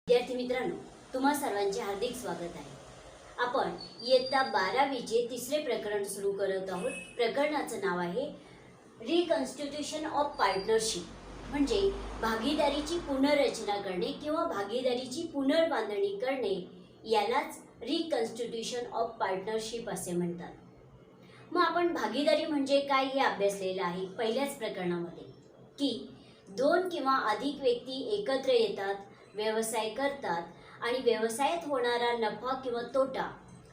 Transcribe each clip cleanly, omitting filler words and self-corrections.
विद्यार्थी मित्रांनो, तुम्हा सर्वांचे हार्दिक स्वागत आहे। आपण इयत्ता 12वीचे तिसरे प्रकरण सुरू करत आहोत। प्रकरणाचं नाव आहे रिकन्स्टिट्यूशन ऑफ पार्टनरशिप, म्हणजे भागीदारीची पुनर्रचना करणे किंवा भागीदारीची पुनर्बांधणी करणे, यालाच रिकन्स्टिट्यूशन ऑफ पार्टनरशिप असे म्हणतात। मग आपण भागीदारी म्हणजे काय हे अभ्यासलेलं आहे पहिल्याच प्रकरणामध्ये, की दोन किंवा अधिक व्यक्ती एकत्र येतात, व्यवसाय करतात आणि व्यवसायात होणारा नफा किंवा तोटा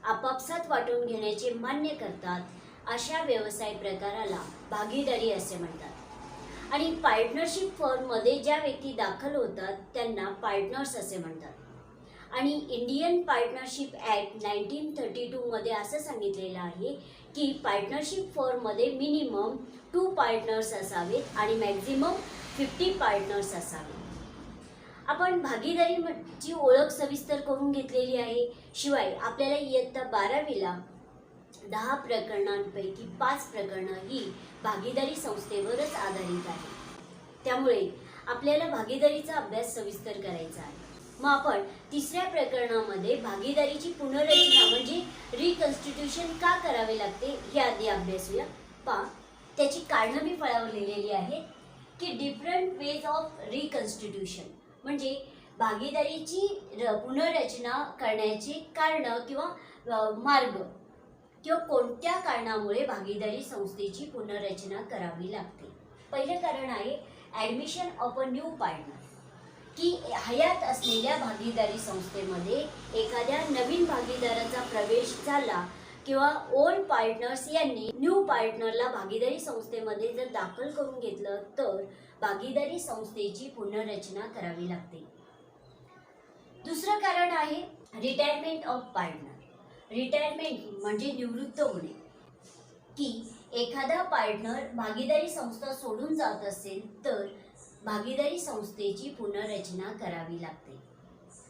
आपापसात वाटून घेण्याचे मान्य करतात, अशा व्यवसाय प्रकाराला भागीदारी असे म्हणतात। आणि पार्टनरशिप फर्ममध्ये ज्या व्यक्ती दाखल होतात त्यांना पार्टनर्स असे म्हणतात। आणि इंडियन पार्टनरशिप ॲक्ट 1932 मध्ये असं सांगितलेलं आहे की पार्टनरशिप फर्ममध्ये मिनिमम 2 पार्टनर्स असावेत आणि मॅक्झिमम 50 पार्टनर्स असावेत। आपण भागीदारीची ओळख सविस्तर करून घेतलेली आहे। शिवाय आपल्याला इयत्ता 12वीला 10 प्रकरणांपैकी 5 प्रकरणं ही भागीदारी संस्थेवरच आधारित आहे। त्यामुळे आपल्याला भागीदारीचा अभ्यास सविस्तर करायचा आहे। मग आपण तिसऱ्या प्रकरणामध्ये भागीदारीची पुनर्रचना म्हणजे रिकन्स्टिट्यूशन का करावे लागते हे आधी अभ्यासूया। त्याची कारणं मी फळ्यावर लिहिलेली आहेत की डिफरंट वेज ऑफ रिकन्स्टिट्यूशन, म्हणजे भागीदारीची पुनर्रचना करण्याची कारण किंवा मार्ग किंवा कोणत्या कारणामुळे भागीदारी संस्थेची पुनर्रचना करावी लागते। पहिले कारण आहे admission of a new partner, की हयात असलेल्या भागीदारी संस्थेमध्ये एखाद्या नवीन भागीदाराचा प्रवेश झाला किंवा ओल्ड पार्टनर्स यांनी न्यू पार्टनरला भागीदारी संस्थेमध्ये जर दाखल करून घेतलं तर भागीदारी संस्थेची पुनर्रचना करावी लागते। दुसरं कारण आहे रिटायरमेंट ऑफ पार्टनर। रिटायरमेंट म्हणजे निवृत्त होणे, की एखादा पार्टनर भागीदारी संस्था सोडून जात असेल तर भागीदारी संस्थेची पुनर्रचना करावी लागते।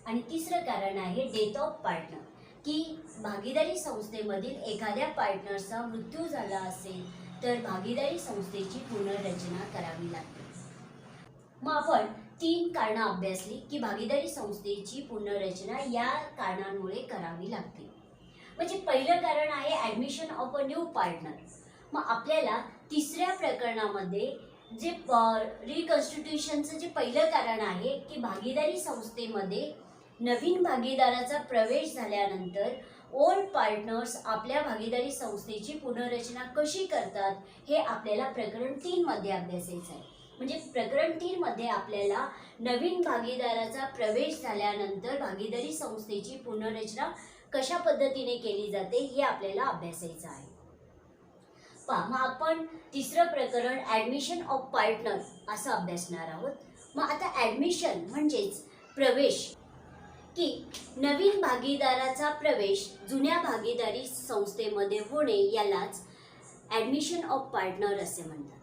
आणि तिसरं कारण आहे डेथ ऑफ पार्टनर, की भागीदारी संस्थेमधील एखाद्या पार्टनरचा मृत्यू झाला असेल तर भागीदारी संस्थेची पुनर्रचना करावी लागते। मग आपण 3 कारणं अभ्यासली की भागीदारी संस्थेची पुनर्रचना या कारणांमुळे करावी लागते। म्हणजे पहिलं कारण आहे admission of a new partner. मग आपल्याला तिसऱ्या प्रकरणामध्ये जे रिकन्स्टिट्यूशनचं जे पहिलं कारण आहे की भागीदारी संस्थेमध्ये नवीन भागीदाराचा प्रवेश झाल्यानंतर ओल्ड पार्टनर्स आपल्या भागीदारी संस्थेची पुनर्रचना कशी करतात हे आपल्याला प्रकरण 3 मध्ये अभ्यासायचं आहे। म्हणजे प्रकरण 3 मध्ये आपल्याला नवीन भागीदाराचा प्रवेश झाल्यानंतर भागीदारी संस्थेची पुनर्रचना कशा पद्धतीने केली जाते हे आपल्याला अभ्यासायचं आहे। मग आपण तिसरं प्रकरण ॲडमिशन ऑफ पार्टनर असं अभ्यासणार आहोत। मग आता ॲडमिशन म्हणजेच प्रवेश, की नवीन भागीदाराचा प्रवेश जुन्या भागीदारी संस्थेमध्ये होणे, यालाच ॲडमिशन ऑफ पार्टनर असे म्हणतात।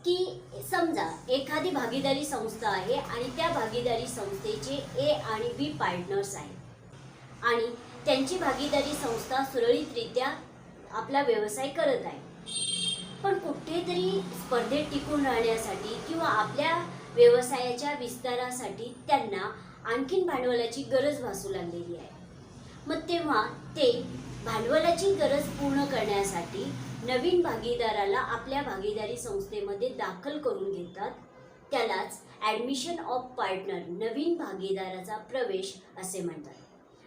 की समजा एखादी भागीदारी संस्था आहे आणि त्या भागीदारी संस्थेचे ए आणि बी पार्टनर्स आहेत आणि त्यांची भागीदारी संस्था सुरळीतरित्या आपला व्यवसाय करत आहे, पण कुठेतरी स्पर्धेत टिकून राहण्यासाठी किंवा आपल्या व्यवसायाच्या विस्तारासाठी त्यांना आणखीन भांडवलाची गरज भासू लागलेली आहे। मग तेव्हा ते भांडवलाची गरज पूर्ण करण्यासाठी नवीन भागीदाराला आपल्या भागीदारी संस्थेमध्ये दाखल करून घेतात, त्यालाच ॲडमिशन ऑफ पार्टनर, नवीन भागीदाराचा प्रवेश असे म्हणतात।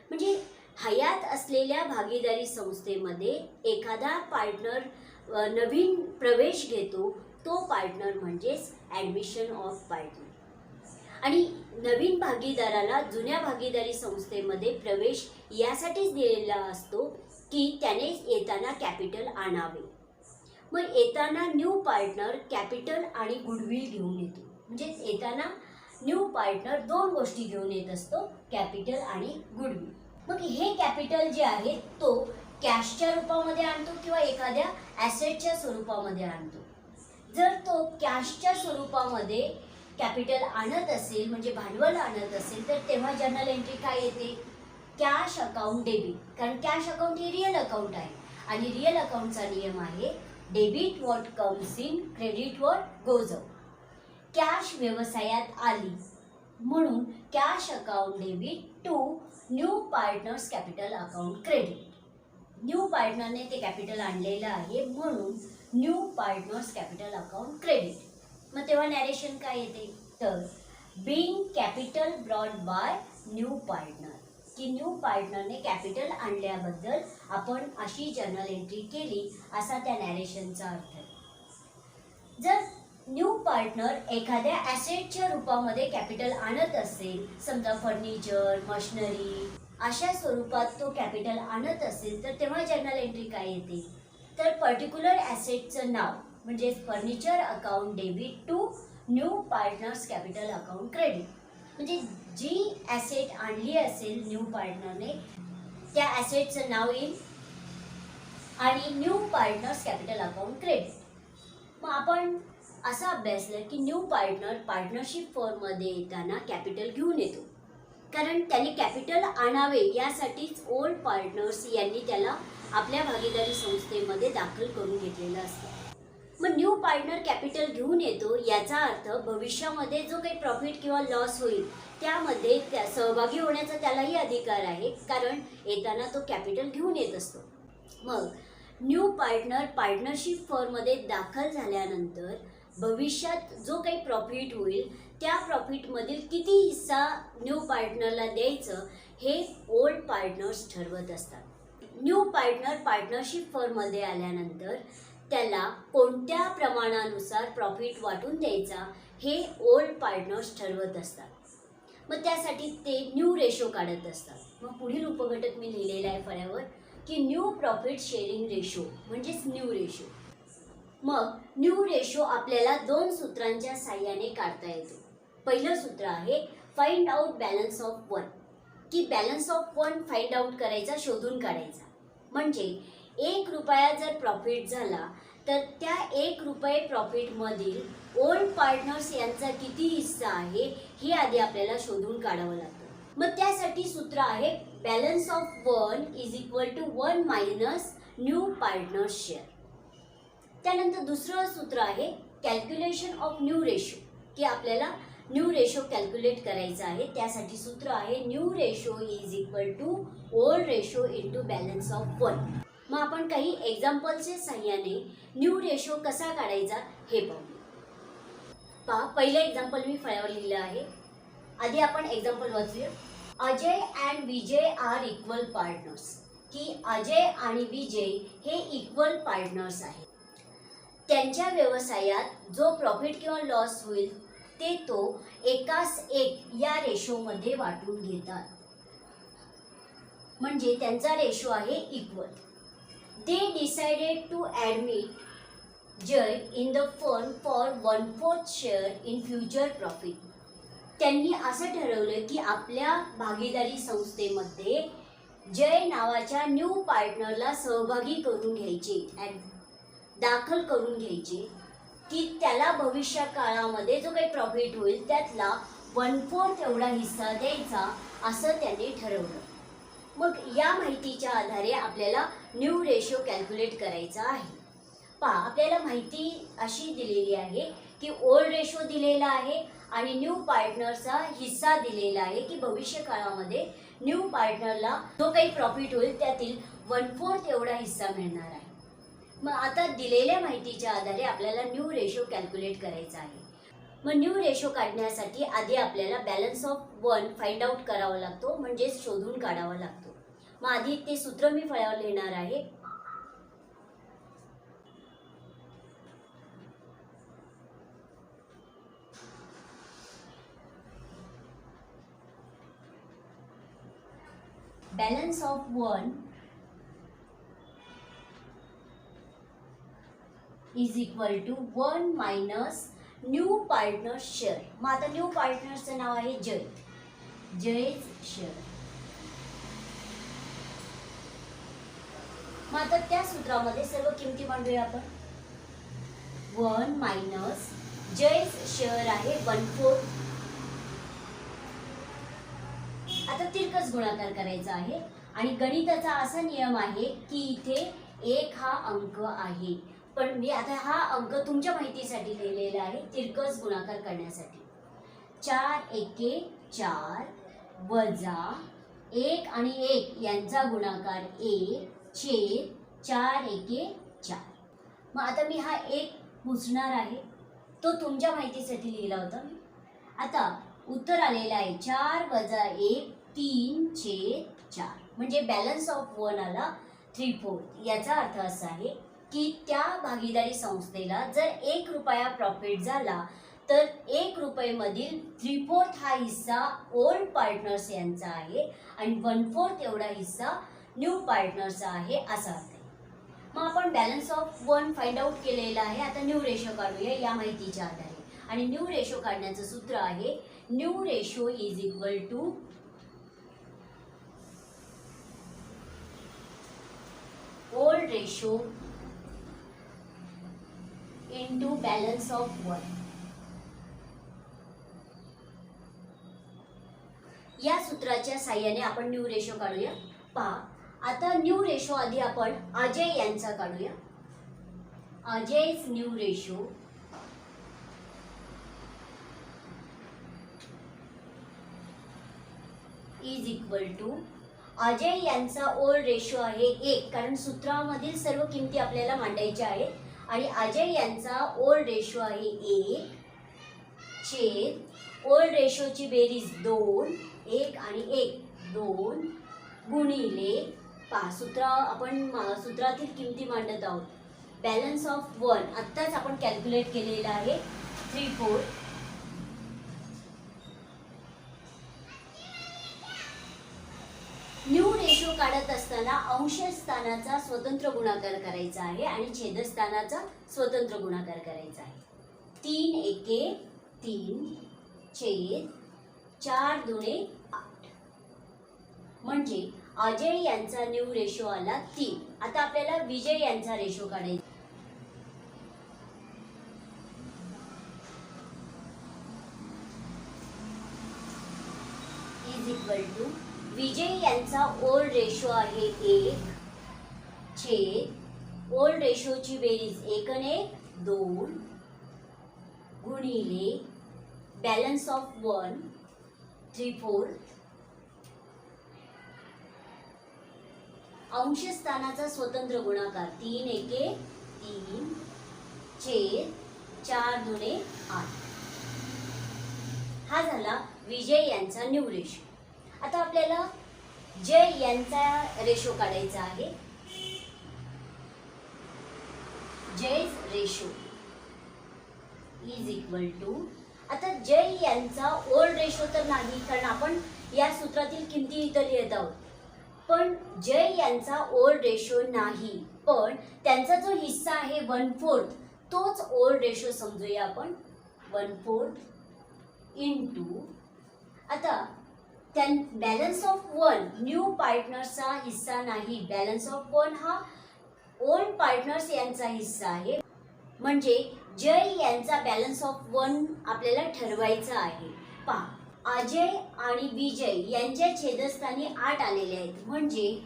म्हणजे हयात असलेल्या भागीदारी संस्थेमध्ये एखादा पार्टनर नवीन प्रवेश घेतो, तो पार्टनर म्हणजेच ॲडमिशन ऑफ पार्टनर। आणि नवीन भागीदाराला जुन्या भागीदारी संस्थेमध्ये प्रवेश यासाठीच दिलेला असतो की त्याने येताना कॅपिटल आणावे। मग येताना न्यू पार्टनर कॅपिटल आणि गुडविल घेऊन येतो। म्हणजे येताना न्यू पार्टनर 2 गोष्टी घेऊन येत असतो, कॅपिटल आणि गुडविल। मग हे कॅपिटल जे आहे तो कॅशच्या रूपामध्ये आणतो किंवा एखाद्या ॲसेटच्या स्वरूपामध्ये आणतो। जर तो कॅशच्या स्वरूपामध्ये कॅपिटल आणत असेल, म्हणजे भांडवल आणत असेल, तर तेव्हा जर्नल एंट्री काय येते? कॅश अकाउंट डेबिट, कारण कॅश अकाउंट हे रिअल अकाउंट आहे आणि रिअल अकाउंटचा नियम आहे debit what comes in, credit what goes out. Cash व्यवसायात आली म्हणून cash account debit to new partners capital account credit. New पार्टनरने ते कॅपिटल आणलेलं आहे म्हणून new partners capital account credit. मग तेव्हा नॅरेशन काय येते तर being capital brought by new partner, की न्यू पार्टनरने कॅपिटल आणल्याबद्दल आपण अशी जर्नल एंट्री केली असा त्या नॅरेशनचा अर्थ. जर न्यू पार्टनर एखाद्या ॲसेटच्या रूपामध्ये कॅपिटल आणत असेल, समजा फर्निचर, मशिनरी अशा स्वरूपात तो कॅपिटल आणत असेल तर तेव्हा जर्नल एंट्री काय येते तर पर्टिक्युलर ॲसेटचं नाव म्हणजे furniture account debit to new partners capital account credit. म्हणजे जी ॲसेट आणली असेल न्यू पार्टनरने त्या ॲसेटचं नाव येईल आणि new partners capital account credit. मग आपण असं अभ्यासलं की न्यू पार्टनर पार्टनरशिप फॉर्ममध्ये येताना कॅपिटल घेऊन येतो, कारण त्यांनी कॅपिटल आणावे यासाठीच ओल्ड पार्टनर्स यांनी त्याला आपल्या भागीदारी संस्थेमध्ये दाखल करून घेतलेलं असतं. मग न्यू पार्टनर कॅपिटल घेऊन येतो याचा अर्थ भविष्यामध्ये जो काही प्रॉफिट किंवा लॉस होईल त्यामध्ये सहभागी होण्याचा त्यालाही अधिकार आहे, कारण येताना तो कॅपिटल घेऊन येत असतो. मग न्यू पार्टनर पार्टनरशिप फॉर्ममध्ये दाखल झाल्यानंतर भविष्यात जो काही प्रॉफिट होईल त्या प्रॉफिटमधील किती हिस्सा न्यू पार्टनरला द्यायचं हे ओल्ड पार्टनर्स ठरवत असतात. न्यू पार्टनर पार्टनरशिप फॉर्ममध्ये आल्यानंतर त्याला कोणत्या प्रमाणानुसार प्रॉफिट वाटून द्यायचा हे ओल्ड पार्टनर्स ठरवत असतात. मग त्यासाठी ते न्यू रेशो काढत असतात. मग पुढील उपघटक मी लिहिलेला आहे फळ्यावर की न्यू प्रॉफिट शेअरिंग रेशो म्हणजेच न्यू रेशो. मग न्यू रेशो आपल्याला दोन सूत्रांच्या साह्याने काढता येतो. पहिलं सूत्र आहे find out balance of one, की balance of one find out करायचा, शोधून काढायचा. म्हणजे 1 रुपया जर प्रॉफिट झाला तर त्या 1 रुपये प्रॉफिटमधील ओल्ड पार्टनर्स यांचा किती हिस्सा आहे हे आधी आपल्याला शोधून काढावं लागतं. मग त्यासाठी सूत्र आहे balance of one is equal to 1 minus new partners share. त्यानंतर दुसरं सूत्र आहे कॅल्क्युलेशन ऑफ न्यू रेशो, की आपल्याला न्यू रेशो कॅल्क्युलेट करायचा आहे. त्यासाठी सूत्र आहे new ratio is equal to old ratio into balance of one. मग आपण काही एक्झाम्पलच्या साह्याने न्यू रेशो कसा काढायचा हे पाहू. पहा, पहिलं एक्झाम्पल मी फळ्यावर लिहिलं आहे. आधी आपण एक्झाम्पल वाचूया. Ajay and Vijay are equal partners, की अजय आणि विजय हे इक्वल पार्टनर्स आहेत. त्यांच्या व्यवसायात जो प्रॉफिट किंवा लॉस होईल ते तो एकास एक या रेशोमध्ये वाटून घेतात. म्हणजे त्यांचा रेशो आहे equal. They decided to admit Jay in the fund for 1/4 share in future profit. त्यांनी असं ठरवलं की आपल्या भागीदारी संस्थेमध्ये जय नावाच्या न्यू पार्टनरला सहभागी करून घ्यायचे, दाखल करून घ्यायचे, की त्याला भविष्य काळामध्ये जो काही प्रॉफिट होईल त्यातला 1/4 एवढा हिस्सा द्यायचा असं त्यांनी ठरवलं. मग या माहितीच्या आधारे आपल्याला न्यू रेशो कॅल्क्युलेट करायचा आहे. पहा, आपल्याला माहिती अशी दिलेली आहे की ओल्ड रेशो दिलेला आहे आणि न्यू पार्टनरचा हिस्सा दिलेला आहे की भविष्य काळामध्ये न्यू पार्टनरला जो काही प्रॉफिट होईल त्यातील 1/4 एवढा हिस्सा मिळणार आहे. मग आता दिलेल्या माहितीच्या आधारे आपल्याला न्यू रेशो कॅल्क्युलेट करायचा आहे. मग न्यू रेशो काढण्यासाठी आधी आपल्याला balance of one find out करावा लागतो, म्हणजे शोधून काढावा लागतो. मग आधी ते सूत्र मी फळ्यावर लिहिणार आहे. Balance of one is equal to 1 minus new partner share. मग आता न्यू पार्टनरचं नाव आहे जय, जयज शेअर. मग आता त्या सूत्रामध्ये सर्व किमती मांडूया आपण. 1 मायनस जयज शेअर आहे 1/4. आता तिरकस गुणाकार करायचा आहे आणि गणिताचा असा नियम आहे की इथे 1 हा अंक आहे, पण मी आता हा अंक तुमच्या माहितीसाठी लिहिलेला आहे तिरकस गुणाकार करण्यासाठी. 4 एके 4 वजा 1 आणि 1 यांचा गुणाकार 1 छेद 4 एके 4. मग आता मी हा 1 पुसणार आहे, तो तुमच्या माहितीसाठी लिहिला होता मी. आता उत्तर आलेलं आहे 4 वजा 1 3 छेद 4. म्हणजे बॅलन्स ऑफ 1 आला 3/4. याचा अर्थ असा आहे की त्या भागीदारी संस्थेला जर 1 रुपया प्रॉफिट झाला तर 1 रुपयेमधील 3/4 हा हिस्सा ओल्ड पार्टनर्स यांचा आहे आणि 1/4 एवढा हिस्सा न्यू पार्टनर्सचा आहे, असा अर्थ आहे. मग आपण बॅलन्स ऑफ 1 फाइंड आउट केलेला आहे. आता न्यू रेशो काढूया या माहितीच्या आधारे. आणि न्यू रेशो काढण्याचं सूत्र आहे new ratio is equal to old ratio into balance of 1. या सूत्राच्या साहाय्याने आपण न्यू रेशो काढूया. पहा, आता न्यू रेशो आधी आपण अजय यांचा काढूया. Ajay's new ratio is equal to Ajay यांचा ओल्ड रेशो आहे 1, कारण सूत्रामधील सर्व किमती आपल्याला मांडायच्या आहेत. आणि अजय यांचा ओल्ड रेशो आहे 1 छेद ओल्ड रेशोची बेरीज 2 1 आणि 1 2 गुणिले आपण सूत्रातील किमती मांडत आहोत. बॅलन्स ऑफ 1 आत्ताच आपण कॅल्क्युलेट केलेला आहे 3/4. न्यू रेशो काढत असताना अंश स्थानाचा स्वतंत्र गुणाकार करायचा आहे आणि छेदस्थानाचा स्वतंत्र गुणाकार करायचा आहे. 3 एके 3 छेद 4 दुणे 8. म्हणजे अजय यांचा न्यू रेशो आला 3. आता आपल्याला विजय यांचा रेशो काढायचा. इज इक्वल टू विजय यांचा ओल्ड रेशो आहे 1 छेद ओल्ड रेशोची बेरीज 1 आणि 1 2 गुणिले बॅलन्स ऑफ 1 3/4 अंश स्थानाचा स्वतंत्र गुणाकार 3 एके 3 छेद 4 दुणे 8. हा झाला विजय यांचा न्यू रेशो. आता आपल्याला जय यांचा रेशो काढायचा आहे. जय's रेशो इज इक्वल टू आता जय यांचा ओल्ड रेशो तर नाही, कारण आपण या सूत्रातील किमती इथं लिहित आहोत. पण जय यांचा ओल्ड रेशो नाही, पण त्यांचा जो हिस्सा आहे 1/4 तोच ओल्ड रेशो समजूया आपण. 1/4 इंटू आता बॅलन्स ऑफ 1 न्यू पार्टनर्सचा हिस्सा नाही. बॅलन्स ऑफ 1 हा ओल्ड पार्टनर्स यांचा हिस्सा आहे. म्हणजे जय यांचा बॅलन्स ऑफ 1 आपल्याला ठरवायचा आहे. पहा, अजय आणि विजय यांच्या छेदस्थानी 8 आलेले आहेत. म्हणजे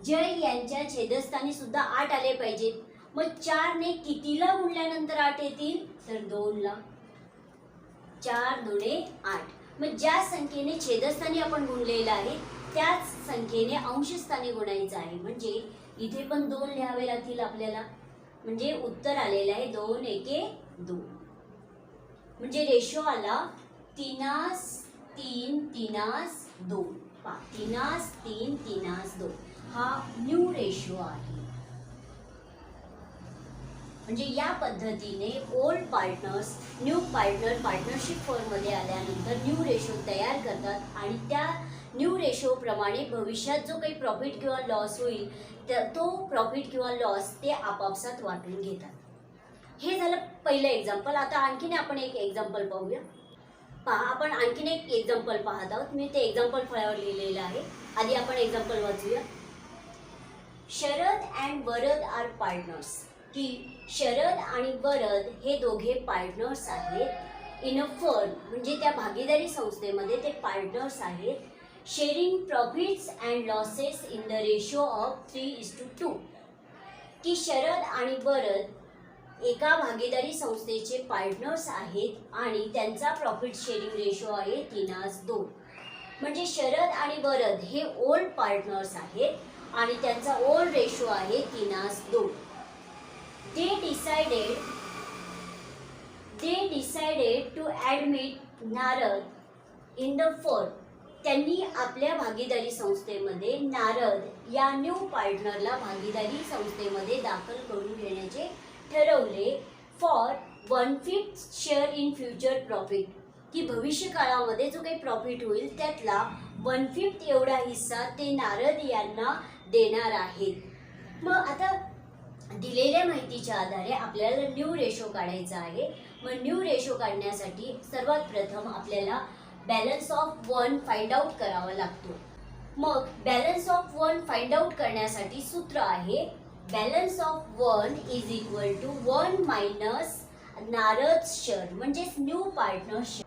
जय यांच्या छेदस्थानी सुद्धा 8 आले पाहिजेत. मग 4 ने कितीला गुणल्यानंतर 8 येतील? तर 2 ला. 4 दुणे 8. मग ज्या संख्येने छेदस्थानी आपण गुणलेलं आहे त्याच संख्येने अंशस्थानी गुणायचं आहे. म्हणजे इथे पण 2 लिहावे लागतील आपल्याला. म्हणजे उत्तर आलेलं आहे 2 एके 2. म्हणजे रेशो आला 3:3 3:2. 3:3 3:2 हा न्यू रेशो आहे. म्हणजे या पद्धतीने ओल्ड पार्टनर्स न्यू पार्टनरशिप फॉर्ममध्ये आल्यानंतर न्यू रेशो तयार करतात आणि त्या न्यू रेशो प्रमाणे भविष्यात जो काही प्रॉफिट किंवा लॉस होईल तो प्रॉफिट किंवा लॉस ते आपापसात वाटून घेतात. हे झालं पहिलं एक्झाम्पल. आता आणखीन आपण एक एक्झाम्पल पाहूया. पहा, आपण आणखीन एक एक्झाम्पल पाहत आहोत. मी ते एक्झाम्पल फळ्यावर लिहिलेलं आहे. आधी आपण एक्झाम्पल वाचूया. Sharad and Varad are partners. की शरद आणि वरद हे दोघे पार्टनर्स आहेत इन अ फर्म. म्हणजे त्या भागीदारी संस्थेमध्ये ते पार्टनर्स आहेत. Sharing profits and losses in the ratio of 3:2. की शरद आणि वरद एका भागीदारी संस्थेचे पार्टनर्स आहेत आणि त्यांचा प्रॉफिट शेअरिंग रेशो आहे 3:2. म्हणजे शरद आणि वरद हे ओल्ड पार्टनर्स आहेत आणि त्यांचा ओल्ड रेशो आहे 3:2. They decided to admit Narad in the firm. त्यांनी आपल्या भागीदारी संस्थेमध्ये नारद या न्यू पार्टनरला भागीदारी संस्थेमध्ये दाखल करून घेण्याचे ठरवले for 1/5 share in future profit, की भविष्य काळामध्ये जो काही प्रॉफिट होईल त्यातला 1/5 एवढा हिस्सा ते नारद यांना देणार आहेत. मग आता दिलेल्या माहितीच्या आधारे आपल्याला न्यू रेशो काढायचा आहे. मग न्यू रेशो काढण्यासाठी सर्वात प्रथम आपल्याला बॅलन्स ऑफ 1 फाइंड आउट करावा लागतो. मग बॅलन्स ऑफ 1 फाइंड आउट करण्यासाठी सूत्र आहे balance of 1 is equal to 1 minus Narad share म्हणजेच न्यू पार्टनर शेअर.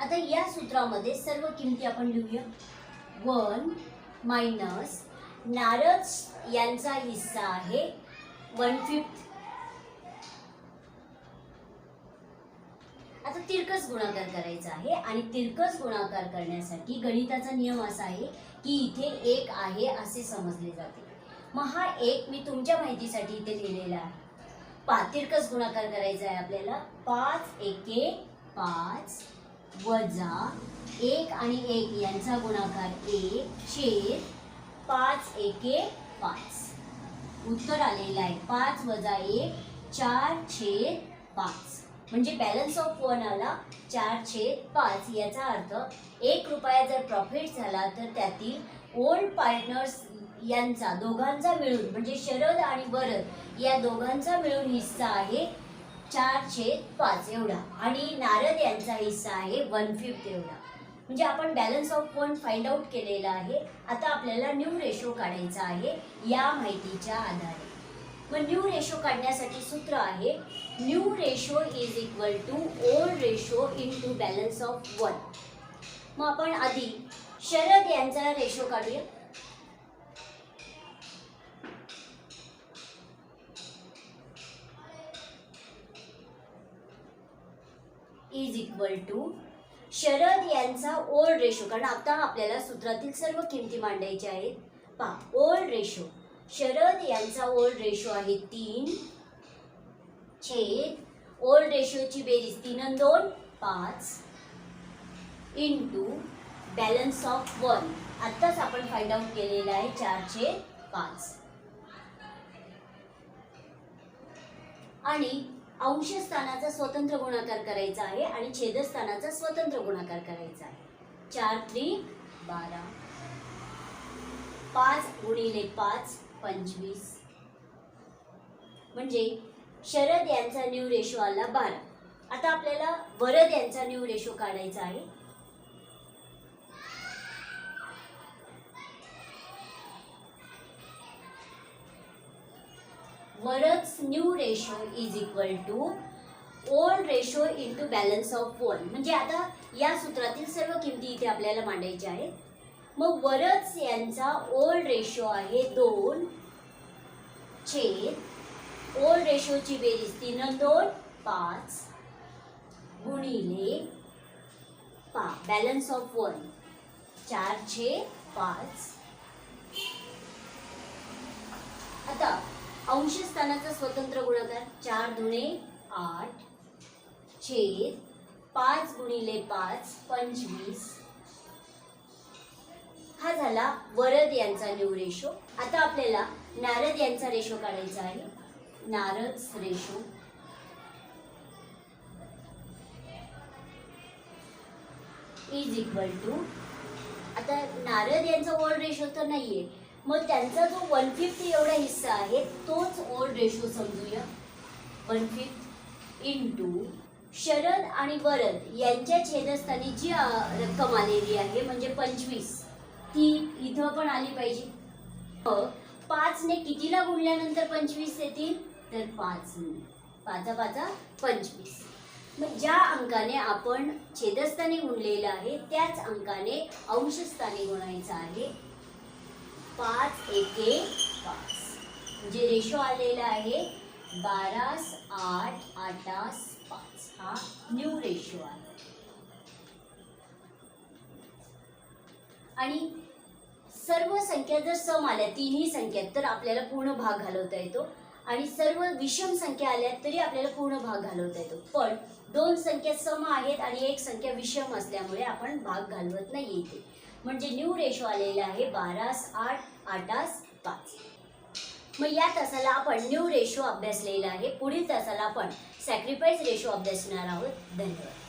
आता या सूत्रामध्ये सर्व किमती आपण लिहूया. 1 मायनस नारद यांचा हिस्सा आहे 1/5. आता तिरकस गुणाकार करायचा आहे आणि तिरकस गुणाकार करण्यासाठी गणिताचा नियम असा आहे की इथे 1 आहे असे समजले जाते. मग हा 1 मी तुमच्या माहितीसाठी इथे लिहिलेला आहे. तिरकस गुणाकार करायचा आहे आपल्याला. 5 एके 5 वजा 1 आणि 1 यांचा गुणाकार 1 छेद 5 एके 5. उत्तर आलेलं आहे 5 वजा 1 4/5. म्हणजे बॅलन्स ऑफ 1 आला 4/5. याचा अर्थ 1 रुपया जर प्रॉफिट झाला तर त्यातील ओल्ड पार्टनर्स यांचा दोघांचा मिळून म्हणजे शरद आणि वरद या दोघांचा मिळून हिस्सा आहे 4/5 एवढा आणि नारद यांचा हिस्सा आहे 1/5 एवढा. म्हणजे आपण बॅलन्स ऑफ 1 फाइंड आउट केलेला आहे. आता आपल्याला न्यू रेशो काढायचा आहे या माहितीच्या आधारे. मग न्यू रेशो काढण्यासाठी सूत्र आहे new ratio is equal to old ratio into balance of 1. मग आपण आधी शरद यांचा रेशो काढूया. इज इक्वल टू शरद यांचा ओल्ड रेशो, कारण आता आपल्याला सूत्रातील सर्व किमती मांडायच्या आहेत. पहा ओल्ड रेशो, शरद यांचा ओल्ड रेशो आहे 3 छेद ओल्ड रेशोची बेरीज 3 आणि 2 5 इंटू बॅलन्स ऑफ 1 आत्ताच आपण फाइंड आउट केलेला आहे 4/5 आणि अंश स्थानाचा स्वतंत्र गुणाकार करायचा आहे आणि छेदस्थानाचा स्वतंत्र गुणाकार करायचा आहे. 4×3 12 5 गुणिले 5 25. म्हणजे शरद यांचा न्यू रेशो आला 12. आता आपल्याला वरद यांचा न्यू रेशो काढायचा आहे. Varad's new ratio is equal to old ratio into balance of 1. म्हणजे आता या सूत्रातील सर्व किमती इथे आपल्याला मांडायच्या आहेत. मग वरद यांचा ओल्ड रेशो आहे 2 छेद ओल्ड रेशोची बेरीज 3 आणि 2 5 गुणिले बॅलन्स ऑफ 1 4/5. आता अंश स्थानाचा स्वतंत्र गुणाकार 4 दुणे 8 छेद 5 गुणिले 5 25. हा झाला वरद यांचा न्यू रेशो. आता आपल्याला नारद यांचा रेशो काढायचा आहे. नारद's रेशो इज इक्वल टू, आता नारद यांचा ओल्ड रेशो तर नाहीये, मग त्यांचा जो 1/5 एवढा हिस्सा आहे तोच ओल्ड रेशो समजूया. 1/5 इंटू शरद आणि वरद यांच्या छेदस्थानी जी रक्कम आलेली आहे म्हणजे 25 ती इथं पण आली पाहिजे. 5 ने कितीला गुणल्यानंतर 25 येतील तर 5 5 25. मग ज्या अंकाने आपण छेदस्थानी गुणलेलं आहे त्याच अंकाने अंशस्थानी गुणायचं आहे. 5 एके 5 म्हणजे रेशो आलेला आहे 12:8 8:5 हा न्यू रेशो आहे. आणि सर्व संख्या जर सम आल्या तिन्ही संख्यात तर आपल्याला पूर्ण भाग घालवता येतो आणि सर्व विषम संख्या आल्या तरी आपल्याला पूर्ण भाग घालवता येतो. पण दोन संख्या सम आहेत आणि एक संख्या विषम असल्यामुळे आपण भाग घालवत नाही इथे. म्हणजे न्यू रेशो आलेला आहे 12:8 8:5. मग या तासाला आपण न्यू रेशो अभ्यासलेला आहे. पुढील तासाला आपण सॅक्रिफाईस रेशो अभ्यासणार आहोत. धन्यवाद.